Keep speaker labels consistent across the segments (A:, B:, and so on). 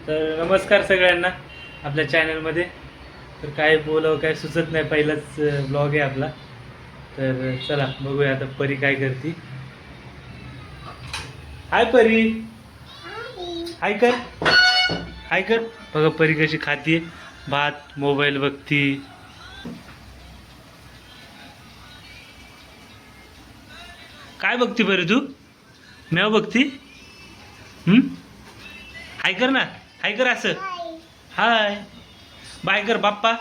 A: तर नमस्कार सगळ्यांना आपल्या चॅनलमध्ये. तर काय बोलावं काय सुचत नाही, पहिलाच ब्लॉग आहे आपला. तर चला बघूया आता परी काय करते. हाय परी, हाय कर, हाय कर. बघा परी कशी खाते भात, मोबाईल बघती. काय बघती परी तू? मेव बघती. हाय कर ना, हाय कर असं. हाय बाय कर बाप्पा.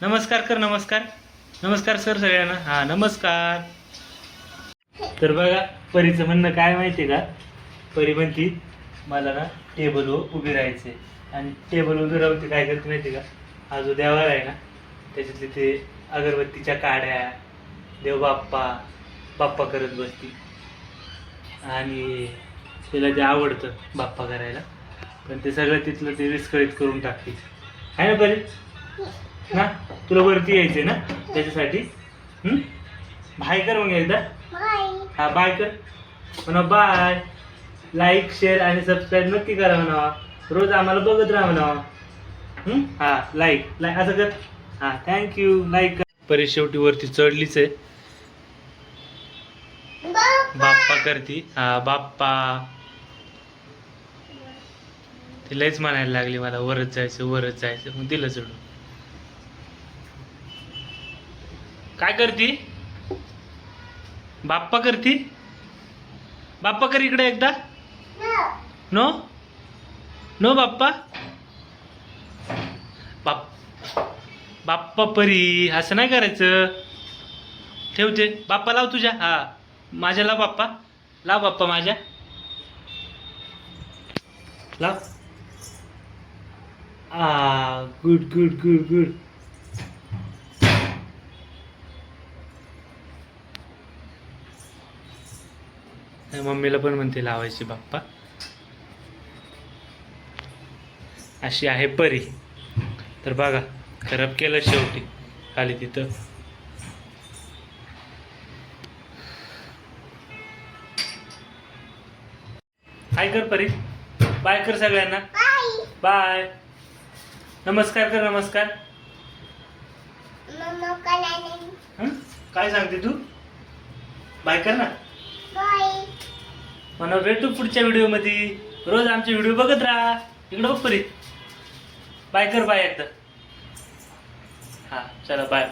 A: नमस्कार कर, नमस्कार. नमस्कार सर सगळ्यांना. हा नमस्कार. तर बघा परीचं म्हणणं काय माहिती आहे का? परी म्हणती मला ना टेबलवर उभी राहायचे. आणि टेबल उभी राहून ती काय करते माहिती आहे का? हा जो देवार आहे ना त्याच्यातले ते अगरबत्तीच्या काड्या, देव बाप्पा बाप्पा करत बसती. आणि तिला ते आवडतं बाप्पा करायला, पण ते सगळं तिथलं ते विस्कळीत करून टाकते. आहे ना परी? ना तुला वरती यायचंय ना त्याच्यासाठी. बाय कर मग एकदा. हा बाय कर म्हणा. बाय. लाईक शेअर आणि सबस्क्राईब नक्की करा म्हणा. रोज आम्हाला बघत राहा म्हणा. हा लाईक असं कर. हा थँक्यू. लाईक कर. परी शेवटी वरती चढलीच आहे. बाप्पा करती. हा बाप्पा. तिलाच म्हणायला लागली मला वरच जायचं वरच जायचं, मग दिलं चढून. काय करती? बाप्पा करती. बाप्पा कर इकडे एकदा. नो नो बाप्पा. बाप बाप्पा परी असं नाही करायचं. ठेवते. बाप्पा लाव तुझ्या. हा माझ्या लाव बाप्पा. लाव बाप्पा माझ्या. लाव. Good good good good. मम्मीला पण म्हणते लावायची बाप्पा. अशी आहे परी. तर बघा खराब केलं शेवटी खाली तिथं. हाय कर परी. बाय कर सगळ्यांना. बाय. नमस्कार कर, नमस्कार. काय सांगते तू? बाय कर ना. म्हणा भेटू पुढच्या व्हिडिओ मध्ये. रोज आमचे व्हिडिओ बघत राहा. इकडे बघ परी. बाय कर बाय एकदा. हा चला बाय.